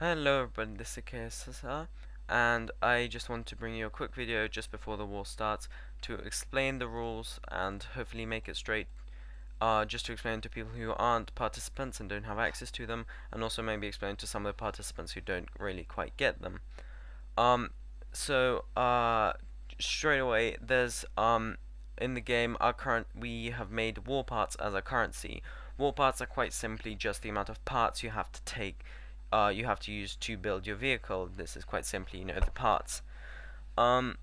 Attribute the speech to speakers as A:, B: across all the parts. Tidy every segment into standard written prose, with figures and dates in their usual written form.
A: Hello everybody, this is KSSR, and I just want to bring you a quick video just before the war starts to explain the rules and hopefully make it straight, just to explain to people who aren't participants and don't have access to them, and also maybe explain to some of the participants who don't really quite get them. Um, so, straight away, there's, in the game, we have made war parts as a currency. War parts are quite simply just the amount of parts you have to you have to use to build your vehicle. This is quite simply, the parts. Um,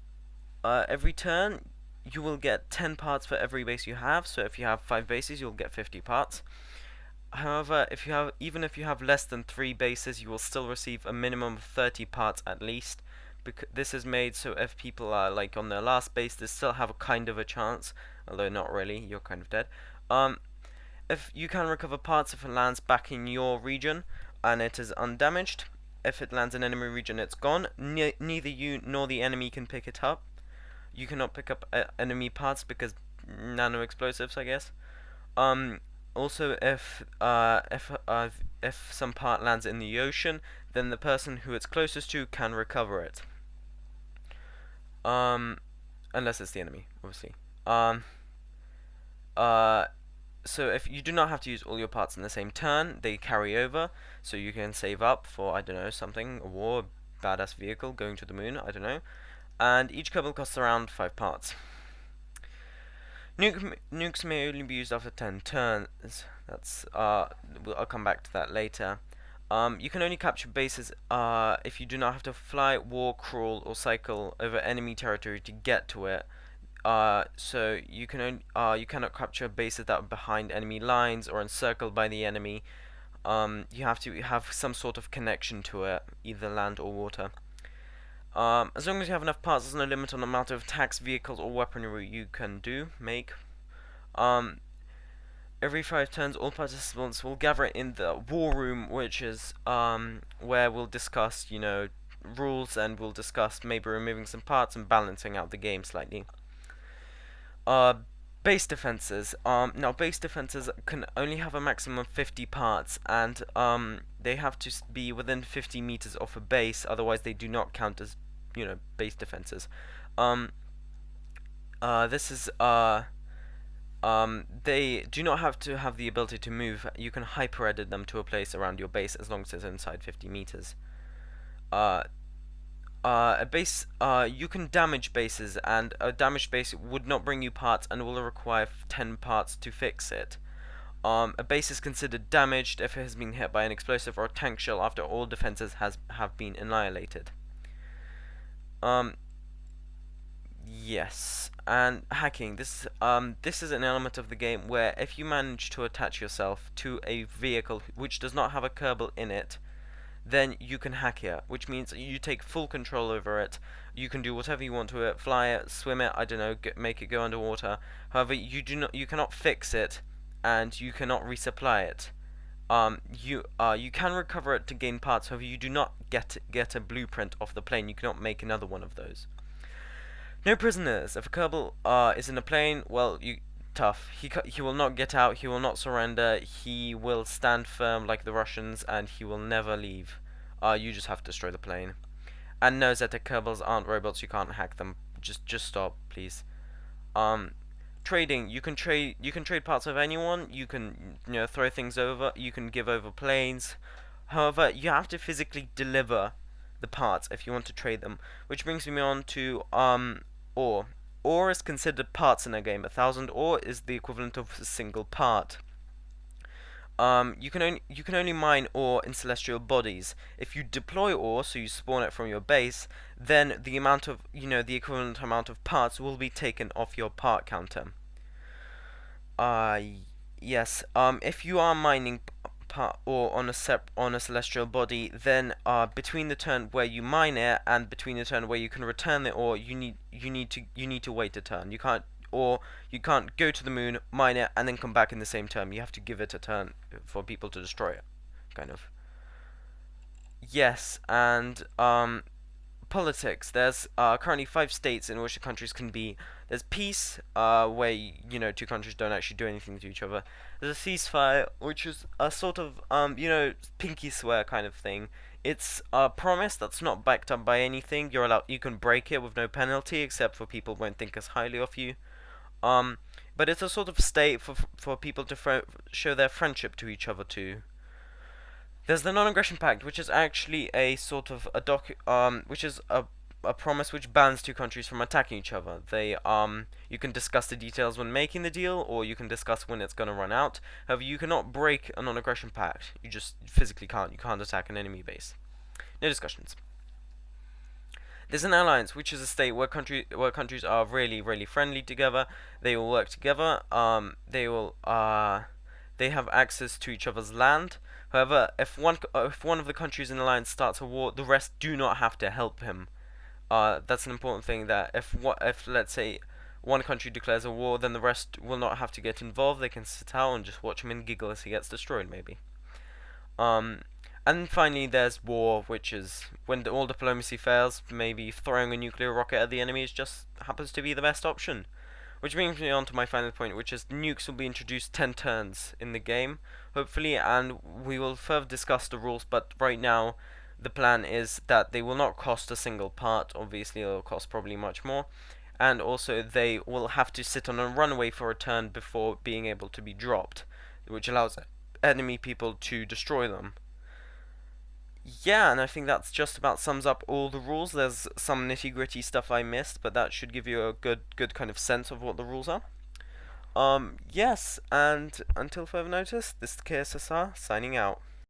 A: every turn, you will get 10 parts for every base you have, so if you have 5 bases, you'll get 50 parts. However, even if you have less than 3 bases, you will still receive a minimum of 30 parts at least. This is made so if people are like on their last base, they still have a kind of a chance, although not really, you're kind of dead. If you can recover parts if it lands back in your region and it is undamaged. If it lands in enemy region, it's gone. Neither you nor the enemy can pick it up. You cannot pick up enemy parts because nano explosives, I guess. Also, if some part lands in the ocean, then the person who it's closest to can recover it. Unless it's the enemy, obviously. So if you do not have to use all your parts in the same turn, they carry over, so you can save up for, I don't know, something, a war, badass vehicle, going to the moon, I don't know. And each Kerbal costs around 5 parts. Nukes may only be used after 10 turns. I'll come back to that later. You can only capture bases if you do not have to fly, walk, crawl, or cycle over enemy territory to get to it. So you cannot capture bases that are behind enemy lines or encircled by the enemy. You have to have some sort of connection to it, either land or water. As long as you have enough parts, there's no limit on the amount of attacks, vehicles, or weaponry you can make. Every 5 turns, all participants will gather in the war room, which is where we'll discuss, rules, and we'll discuss maybe removing some parts and balancing out the game slightly. Base defenses. Now base defenses can only have a maximum of 50 parts, and they have to be within 50 meters of a base. Otherwise, they do not count as, base defenses. This is they do not have to have the ability to move. You can hyper-edit them to a place around your base as long as it's inside 50 meters. You can damage bases, and a damaged base would not bring you parts and will require 10 parts to fix it. A base is considered damaged if it has been hit by an explosive or a tank shell after all defenses have been annihilated. Yes, and hacking. This is an element of the game where if you manage to attach yourself to a vehicle which does not have a Kerbal in it, then you can hack it, which means you take full control over it. You can do whatever you want to it, fly it, swim it, I don't know, make it go underwater. However, you cannot fix it, and you cannot resupply it. You can recover it to gain parts. However, you do not get a blueprint of the plane. You cannot make another one of those. No prisoners. If a Kerbal is in a plane, well, tough. He will not get out. He will not surrender. He will stand firm like the Russians, and he will never leave. You just have to destroy the plane. And no, Zeta Kerbals aren't robots. You can't hack them. Just stop, please. Trading. You can trade parts of anyone. You can throw things over. You can give over planes. However, you have to physically deliver the parts if you want to trade them. Which brings me on to ore. Ore is considered parts in a game. 1,000 ore is the equivalent of a single part. You can only mine ore in celestial bodies. If you deploy ore, so you spawn it from your base, then the amount of the equivalent amount of parts will be taken off your part counter. Yes. If you are mining ore on a celestial body, then between the turn where you mine it and between the turn where you can return the ore, you need to wait a turn. You can't go to the moon, mine it, and then come back in the same turn. You have to give it a turn for people to destroy it, kind of. Yes, and politics. There's currently 5 states in which the countries can be There's peace, where two countries don't actually do anything to each other. There's a ceasefire, which is a sort of pinky swear kind of thing. It's a promise that's not backed up by anything. You can break it with no penalty, except for people who won't think as highly of you. But it's a sort of state for people to show their friendship to each other too. There's the Non-Aggression Pact, which is actually a sort of which is a promise which bans two countries from attacking each other. You can discuss the details when making the deal, or you can discuss when it's going to run out. However, you cannot break a Non-Aggression Pact. You just physically can't. You can't attack an enemy base. No discussions. There's an alliance, which is a state where countries are really, really friendly together. They will work together. They have access to each other's land. However, if one of the countries in the alliance starts a war, the rest do not have to help him. That's an important thing. That if let's say one country declares a war, then the rest will not have to get involved. They can sit out and just watch him and giggle as he gets destroyed, maybe. And finally, there's war, which is when all diplomacy fails. Maybe throwing a nuclear rocket at the enemies just happens to be the best option. Which brings me on to my final point, which is nukes will be introduced 10 turns in the game, hopefully, and we will further discuss the rules, but right now the plan is that they will not cost a single part. Obviously, it'll cost probably much more, and also they will have to sit on a runway for a turn before being able to be dropped, which allows enemy people to destroy them. Yeah, and I think that's just about sums up all the rules. There's some nitty-gritty stuff I missed, but that should give you a good kind of sense of what the rules are. Yes, and until further notice, this is KSSR signing out.